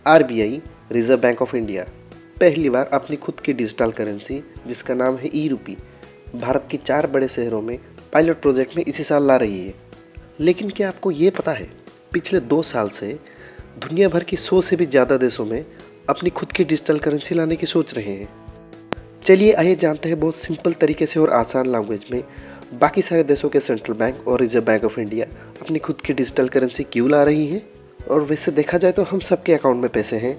RBI reserve bank of India पहली बार अपनी खुद की डिजिटल करेंसी जिसका नाम है ई रूपी भारत के 4 बड़े शहरों में पायलट प्रोजेक्ट में इसी साल ला रही है। लेकिन क्या आपको ये पता है, पिछले 2 साल से दुनिया भर की 100 से भी ज़्यादा देशों में अपनी खुद की डिजिटल करेंसी लाने की सोच रहे हैं। चलिए आइए जानते हैं बहुत सिंपल तरीके से और आसान लैंग्वेज में बाकी सारे देशों के सेंट्रल बैंक और रिजर्व बैंक ऑफ इंडिया अपनी खुद की डिजिटल करेंसी क्यों ला रही है। और वैसे देखा जाए तो हम सबके अकाउंट में पैसे हैं,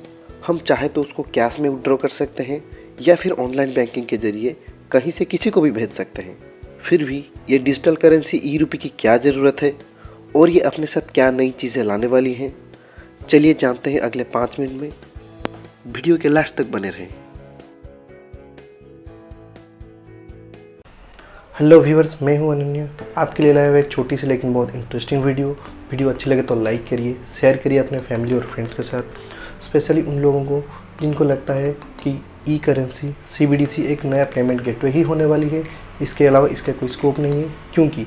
हम चाहे तो उसको कैश में विड्रॉ कर सकते हैं या फिर ऑनलाइन बैंकिंग के जरिए कहीं से किसी को भी भेज सकते हैं। फिर भी ये डिजिटल करेंसी ई रूपी की क्या ज़रूरत है और ये अपने साथ क्या नई चीज़ें लाने वाली हैं, चलिए जानते हैं अगले 5 मिनट में। वीडियो के लास्ट तक बने रहें। हेलो व्यूअर्स, मैं हूं अनन्या, आपके लिए लाया हुआ एक छोटी सी लेकिन बहुत इंटरेस्टिंग वीडियो अच्छी लगे तो लाइक करिए, शेयर करिए अपने फैमिली और फ्रेंड्स के साथ, स्पेशली उन लोगों को जिनको लगता है कि ई करेंसी CBDC एक नया पेमेंट गेटवे ही होने वाली है। इसके अलावा इसका कोई स्कोप नहीं है, क्योंकि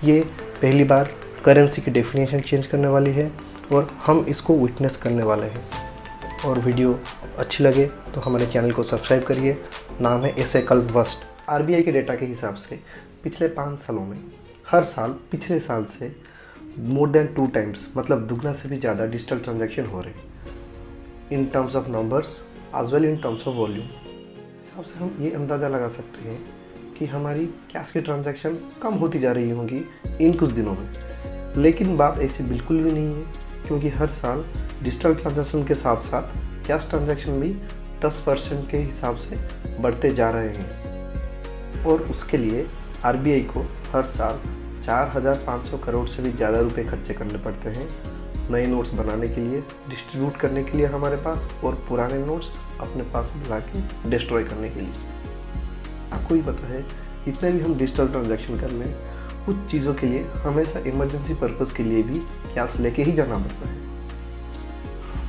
ये पहली बार करेंसी की डेफिनेशन चेंज करने वाली है और हम इसको विटनेस करने वाले हैं। और वीडियो अच्छी लगे तो हमारे चैनल को सब्सक्राइब करिए। नाम है ऐसे कल वस्ट। आरबीआई के डेटा के हिसाब से पिछले 5 सालों में हर साल पिछले साल से मोर देन 2 टाइम्स मतलब दुगना से भी ज़्यादा डिजिटल ट्रांजैक्शन हो रहे हैं in terms of numbers as well in terms of volume. हिसाब से हम ये अंदाज़ा लगा सकते हैं कि हमारी कैश की ट्रांजैक्शन कम होती जा रही होंगी इन कुछ दिनों में। लेकिन बात ऐसी बिल्कुल भी नहीं है, क्योंकि हर साल डिजिटल ट्रांजैक्शन के साथ साथ कैश ट्रांजैक्शन भी 10% के हिसाब से बढ़ते जा रहे हैं। और उसके लिए आरबीआई को हर साल 4,500 करोड़ से भी ज़्यादा रुपए खर्चे करने पड़ते हैं नए नोट्स बनाने के लिए, डिस्ट्रीब्यूट करने के लिए हमारे पास, और पुराने नोट्स अपने पास बुला के डिस्ट्रॉय करने के लिए। आपको ही पता है, इतने भी हम डिजिटल ट्रांजैक्शन कर लें, कुछ चीज़ों के लिए हमेशा इमरजेंसी पर्पज़ के लिए भी कैश लेके ही जाना पड़ता है।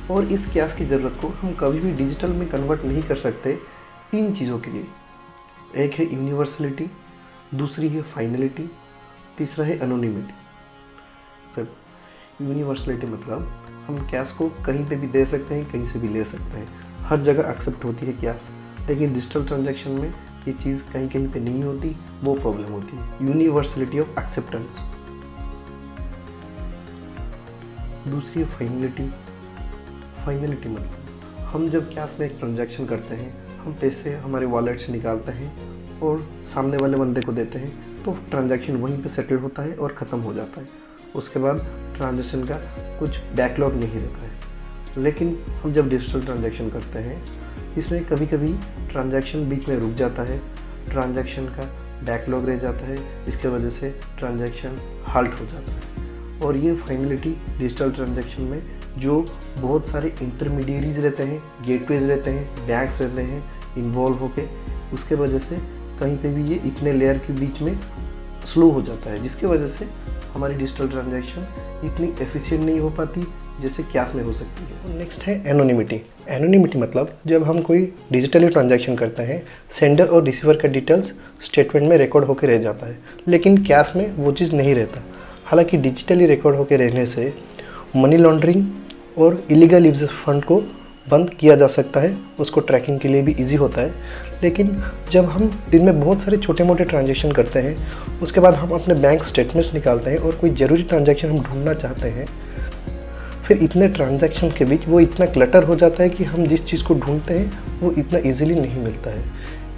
और इस कैश की ज़रूरत को हम कभी भी डिजिटल में कन्वर्ट नहीं कर सकते 3 चीज़ों के लिए। एक है यूनिवर्सलिटी, दूसरी है फाइनलिटी, तीसरा है एनोनिमिटी। सर, यूनिवर्सलिटी मतलब हम कैश को कहीं पे भी दे सकते हैं, कहीं से भी ले सकते हैं, हर जगह एक्सेप्ट होती है कैश। लेकिन डिजिटल ट्रांजैक्शन में ये चीज़ कहीं कहीं पे नहीं होती, वो प्रॉब्लम होती है, यूनिवर्सलिटी ऑफ एक्सेप्टेंस। दूसरी है फाइनलिटी। फाइनलिटी मतलब हम जब कैश में एक ट्रांजैक्शन करते हैं, हम पैसे हमारे वॉलेट से निकालते हैं और सामने वाले बंदे को देते हैं, तो ट्रांजैक्शन वहीं पे सेटल होता है और ख़त्म हो जाता है। उसके बाद ट्रांजैक्शन का कुछ बैकलॉग नहीं रहता है। लेकिन हम जब डिजिटल ट्रांजैक्शन करते हैं, इसमें कभी कभी ट्रांजैक्शन बीच में रुक जाता है, ट्रांजैक्शन का बैकलॉग रह जाता है, इसके वजह से ट्रांजैक्शन हाल्ट हो जाता है। और ये फाइनलिटी डिजिटल ट्रांजैक्शन में जो बहुत सारे इंटरमीडिएरीज रहते हैं, गेटवेज रहते हैं, बैंक्स रहते हैं इन्वॉल्व होके, उसके वजह से कहीं पे भी ये इतने लेयर के बीच में स्लो हो जाता है, जिसकी वजह से हमारी डिजिटल ट्रांजैक्शन इतनी एफिशिएंट नहीं हो पाती जैसे कैश में हो सकती है। नेक्स्ट है एनोनिमिटी। एनोनिमिटी मतलब जब हम कोई डिजिटली ट्रांजैक्शन करते हैं, सेंडर और रिसीवर का डिटेल्स स्टेटमेंट में रिकॉर्ड होकर रह जाता है, लेकिन कैश में वो चीज़ नहीं रहता। हालांकि डिजिटली रिकॉर्ड होकर रहने से मनी लॉन्ड्रिंग और इलीगल यूज फंड को बंद किया जा सकता है, उसको ट्रैकिंग के लिए भी इजी होता है। लेकिन जब हम दिन में बहुत सारे छोटे मोटे ट्रांजैक्शन करते हैं, उसके बाद हम अपने बैंक स्टेटमेंट्स निकालते हैं और कोई ज़रूरी ट्रांजैक्शन हम ढूंढना चाहते हैं, फिर इतने ट्रांजैक्शन के बीच वो इतना क्लटर हो जाता है कि हम जिस चीज़ को ढूंढते हैं वो इतना ईजिली नहीं मिलता है।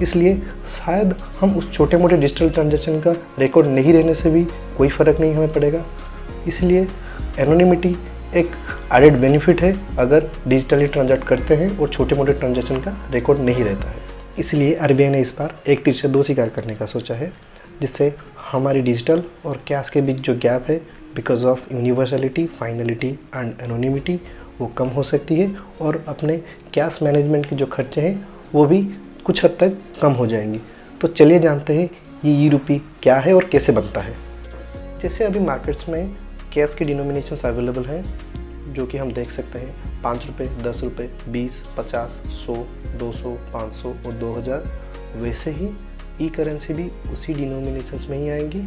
इसलिए शायद हम उस छोटे मोटे डिजिटल ट्रांजैक्शन का रिकॉर्ड नहीं रहने से भी कोई फ़र्क नहीं हमें पड़ेगा। इसलिए एनोनिमिटी एक एडेड बेनिफिट है अगर डिजिटली ट्रांजैक्ट करते हैं और छोटे मोटे ट्रांजैक्शन का रिकॉर्ड नहीं रहता है। इसलिए आरबीआई ने इस बार एक तीर से 2 शिकार करने का सोचा है, जिससे हमारी डिजिटल और कैश के बीच जो गैप है because of universality, finality and anonymity वो कम हो सकती है, और अपने कैश मैनेजमेंट के जो खर्चे हैं वो भी कुछ हद तक कम हो जाएंगी। तो चलिए जानते हैं ये ई रूपी क्या है और कैसे बनता है। जैसे अभी मार्केट्स में कैश के डिनोमिनेशंस अवेलेबल हैं, जो कि हम देख सकते हैं 5 रुपये, 10 रुपये, 20, 50, 100, 200, 500 और 2000, वैसे ही ई करेंसी भी उसी डिनोमिनेशंस में ही आएंगी।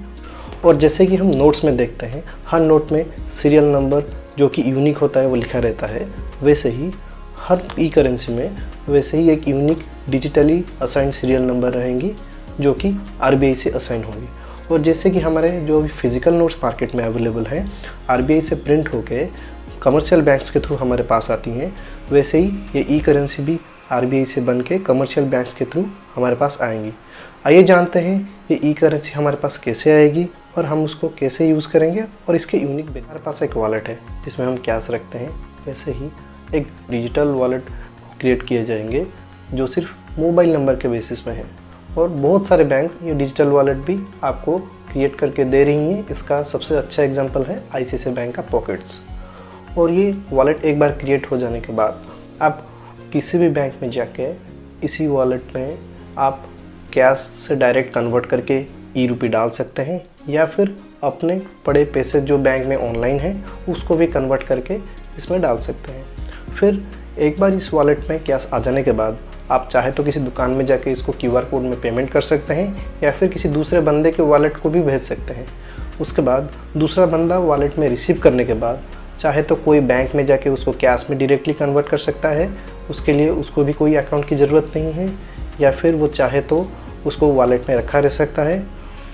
और जैसे कि हम नोट्स में देखते हैं, हर नोट में सीरियल नंबर जो कि यूनिक होता है वो लिखा रहता है, वैसे ही हर ई करेंसी में वैसे ही एक unique digitally assign serial number रहेंगी जो कि आरबीआई से असाइन होंगी। और जैसे कि हमारे जो फिज़िकल नोट्स मार्केट में अवेलेबल हैं, आरबीआई से प्रिंट होके कमर्शियल बैंक्स के थ्रू हमारे पास आती हैं, वैसे ही ये ई करेंसी भी आरबीआई से बन के कमर्शियल बैंक्स के थ्रू हमारे पास आएंगी। आइए जानते हैं ये ई करेंसी हमारे पास कैसे आएगी और हम उसको कैसे यूज़ करेंगे और इसके यूनिक बेनिफिट। हमारे पास एक वॉलेट है जिसमें हम कैश रखते हैं, वैसे ही एक डिजिटल वॉलेट क्रिएट किए जाएंगे जो सिर्फ मोबाइल नंबर के बेसिस पे है। और बहुत सारे बैंक ये डिजिटल वॉलेट भी आपको क्रिएट करके दे रही हैं। इसका सबसे अच्छा एग्जांपल है आईसीआईसीआई बैंक का पॉकेट्स। और ये वॉलेट एक बार क्रिएट हो जाने के बाद आप किसी भी बैंक में जाके इसी वॉलेट में आप कैश से डायरेक्ट कन्वर्ट करके ई रुपये डाल सकते हैं, या फिर अपने पड़े पैसे जो बैंक में ऑनलाइन है उसको भी कन्वर्ट करके इसमें डाल सकते हैं। फिर एक बार इस वॉलेट में कैश आ जाने के बाद आप चाहे तो किसी दुकान में जाके इसको क्यूआर कोड में पेमेंट कर सकते हैं, या फिर किसी दूसरे बंदे के वॉलेट को भी भेज सकते हैं। उसके बाद दूसरा बंदा वॉलेट में रिसीव करने के बाद चाहे तो कोई बैंक में जाके उसको कैश में डायरेक्टली कन्वर्ट कर सकता है, उसके लिए उसको भी कोई अकाउंट की ज़रूरत नहीं है, या फिर वो चाहे तो उसको वॉलेट में रखा रह सकता है,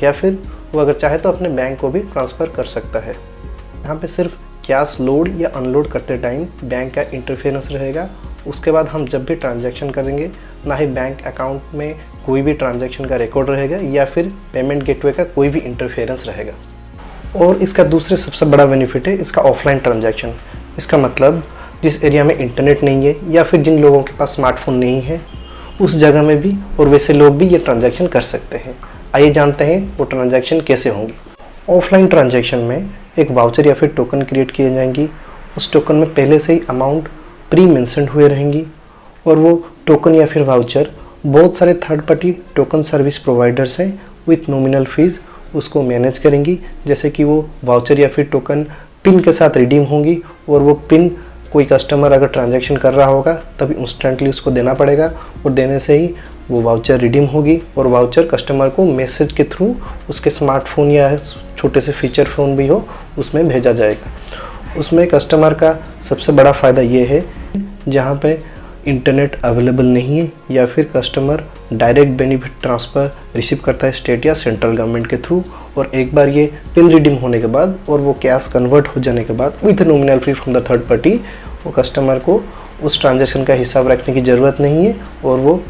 या फिर वो अगर चाहे तो अपने बैंक को भी ट्रांसफ़र कर सकता है। यहाँ पे सिर्फ कैश लोड या अनलोड करते टाइम बैंक का इंटरफेरेंस रहेगा। उसके बाद हम जब भी ट्रांजैक्शन करेंगे ना ही बैंक अकाउंट में कोई भी ट्रांजैक्शन का रिकॉर्ड रहेगा या फिर पेमेंट गेटवे का कोई भी इंटरफेरेंस रहेगा। और इसका दूसरे सबसे बड़ा बेनिफिट है इसका ऑफलाइन ट्रांजैक्शन। इसका मतलब जिस एरिया में इंटरनेट नहीं है या फिर जिन लोगों के पास स्मार्टफोन नहीं है उस जगह में भी और वैसे लोग भी ये ट्रांजैक्शन कर सकते हैं। आइए जानते हैं वो ट्रांजैक्शन कैसे होंगी। ऑफलाइन ट्रांजैक्शन में एक वाउचर या फिर टोकन क्रिएट किए जाएंगी। उस टोकन में पहले से ही अमाउंट प्री मेंशन्ड हुए रहेंगी, और वो टोकन या फिर वाउचर बहुत सारे third party token service providers हैं विथ नॉमिनल फीस उसको मैनेज करेंगी। जैसे कि वो वाउचर या फिर टोकन पिन के साथ रिडीम होंगी, और वो पिन कोई कस्टमर अगर ट्रांजैक्शन कर रहा होगा तभी इंस्टेंटली उसको देना पड़ेगा, और देने से ही वो वाउचर रिडीम होगी। और वाउचर कस्टमर को मैसेज के थ्रू उसके स्मार्टफोन या छोटे से फीचर फ़ोन भी हो उसमें भेजा जाएगा। उसमें कस्टमर का सबसे बड़ा फ़ायदा ये है जहाँ पे इंटरनेट अवेलेबल नहीं है या फिर customer direct benefit transfer receive करता है स्टेट या सेंट्रल गवर्नमेंट के थ्रू, और एक बार ये पिन रिडीम होने के बाद और वो कैश कन्वर्ट हो जाने के बाद with nominal fee from the third party वो कस्टमर को उस ट्रांजैक्शन का हिसाब रखने की ज़रूरत नहीं है और वो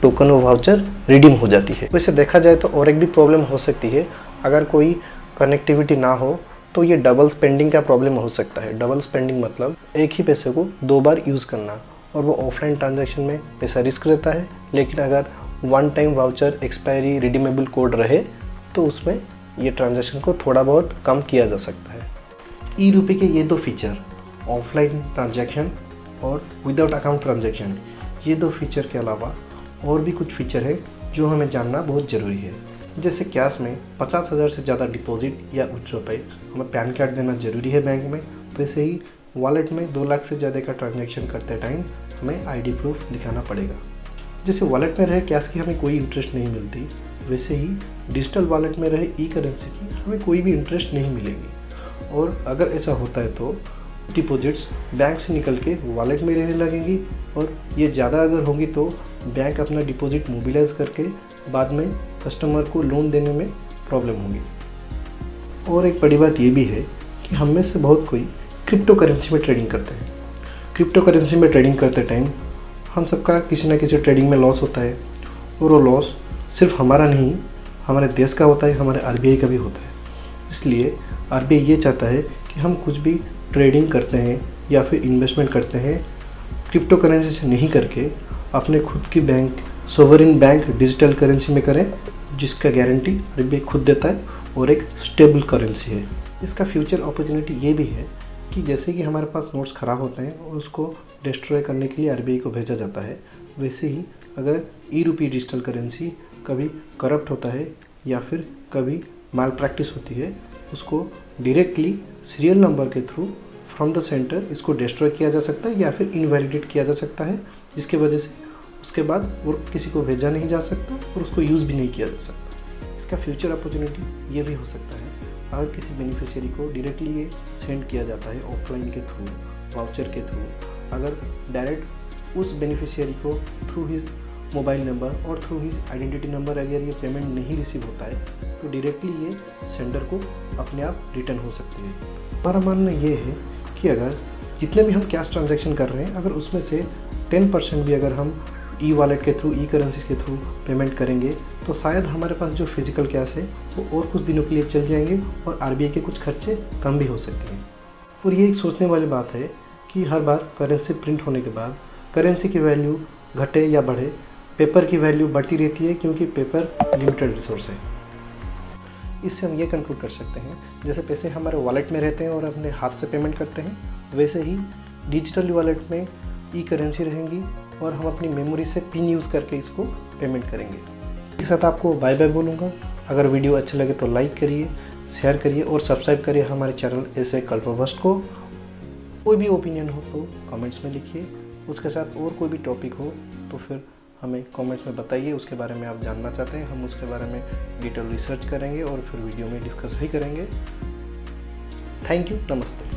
टोकन और वाउचर रिडीम हो जाती है। वैसे देखा जाए तो और एक भी प्रॉब्लम हो सकती है, अगर कोई कनेक्टिविटी ना हो तो ये डबल स्पेंडिंग का प्रॉब्लम हो सकता है। डबल स्पेंडिंग मतलब एक ही पैसे को दो बार यूज़ करना, और वो ऑफलाइन ट्रांजैक्शन में पैसा रिस्क रहता है। लेकिन अगर one time voucher expiry redeemable code रहे तो उसमें ये ट्रांजैक्शन को थोड़ा बहुत कम किया जा सकता है। ई रुपये के ये दो फीचर, ऑफलाइन ट्रांजैक्शन और विदाउट अकाउंट ट्रांजैक्शन, ये दो फीचर के अलावा और भी कुछ फीचर है जो हमें जानना बहुत ज़रूरी है। जैसे कैश में 50,000 से ज़्यादा डिपॉजिट या विथड्रॉ पे हमें पैन कार्ड देना ज़रूरी है बैंक में, वैसे ही वॉलेट में 2 लाख से ज़्यादा का ट्रांजैक्शन करते टाइम हमें आईडी प्रूफ दिखाना पड़ेगा। जैसे वॉलेट में रहे कैश की हमें कोई इंटरेस्ट नहीं मिलती, वैसे ही डिजिटल वॉलेट में रहे ई करेंसी की हमें कोई भी इंटरेस्ट नहीं मिलेगी। और अगर ऐसा होता है तो डिपॉजिट्स बैंक से निकल के वॉलेट में रहने लगेंगी, और ये ज़्यादा अगर होगी तो बैंक अपना डिपॉजिट मोबिलाइज करके बाद में कस्टमर को लोन देने में प्रॉब्लम होगी। और एक बड़ी बात ये भी है कि हम में से बहुत कोई क्रिप्टो करेंसी में ट्रेडिंग करते हैं। क्रिप्टो करेंसी में ट्रेडिंग करते टाइम हम सबका किसी ना किसी ट्रेडिंग में लॉस होता है, और वो लॉस सिर्फ हमारा नहीं हमारे देश का होता है, हमारे आरबीआई का भी होता है। इसलिए आरबीआई ये चाहता है कि हम कुछ भी ट्रेडिंग करते हैं या फिर इन्वेस्टमेंट करते हैं क्रिप्टो करेंसी से नहीं करके अपने खुद की bank sovereign bank digital currency में करें, जिसका गारंटी आरबीआई खुद देता है और एक स्टेबल करेंसी है। इसका फ्यूचर अपॉर्चुनिटी ये भी है कि जैसे कि हमारे पास नोट्स ख़राब होते हैं और उसको डिस्ट्रॉय करने के लिए आरबीआई को भेजा जाता है, वैसे ही अगर ई रुपये डिजिटल करेंसी कभी करप्ट होता है या फिर कभी माल प्रैक्टिस होती है, उसको डायरेक्टली सीरियल नंबर के थ्रू फ्रॉम द सेंटर इसको डिस्ट्रॉय किया जा सकता है या फिर इनवैलिडेट किया जा सकता है, जिसके वजह से उसके बाद वो किसी को भेजा नहीं जा सकता और उसको यूज़ भी नहीं किया जा सकता। इसका फ्यूचर अपॉर्चुनिटी ये भी हो सकता है अगर किसी बेनिफिशियरी को डायरेक्टली ये सेंड किया जाता है ऑफलाइन के थ्रू, वाउचर के थ्रू, अगर डायरेक्ट उस बेनिफिशियरी को थ्रू हिज मोबाइल नंबर और थ्रू हिज आइडेंटिटी नंबर अगर ये पेमेंट नहीं रिसीव होता है तो डायरेक्टली ये सेंडर को अपने आप रिटर्न हो सकती है। हमारा मानना ये है कि अगर जितने भी हम कैश ट्रांजैक्शन कर रहे हैं अगर उसमें से 10% भी अगर हम ई वॉलेट के थ्रू, ई करेंसी के थ्रू पेमेंट करेंगे तो शायद हमारे पास जो फिजिकल कैश है वो और कुछ दिनों के लिए चल जाएंगे और आरबीआई के कुछ खर्चे कम भी हो सकते हैं। और ये एक सोचने वाली बात है कि हर बार करेंसी प्रिंट होने के बाद करेंसी की वैल्यू घटे या बढ़े, पेपर की वैल्यू बढ़ती रहती है क्योंकि पेपर लिमिटेड रिसोर्स है। इससे हम ये कंक्लूड कर सकते हैं जैसे पैसे हमारे वॉलेट में रहते हैं और अपने हाथ से पेमेंट करते हैं, वैसे ही डिजिटल वॉलेट में ई करेंसी रहेंगी और हम अपनी मेमोरी से पिन यूज़ करके इसको पेमेंट करेंगे। इसके साथ आपको बाय बाय बोलूँगा। अगर वीडियो अच्छे लगे तो लाइक करिए, शेयर करिए और सब्सक्राइब करिए हमारे चैनल ऐसे कल्पवस्ट को। कोई भी ओपिनियन हो तो कमेंट्स में लिखिए, उसके साथ और कोई भी टॉपिक हो तो फिर हमें कमेंट्स में बताइए, उसके बारे में आप जानना चाहते हैं, हम उसके बारे में डिटेल रिसर्च करेंगे और फिर वीडियो में डिस्कस भी करेंगे। थैंक यू, नमस्ते।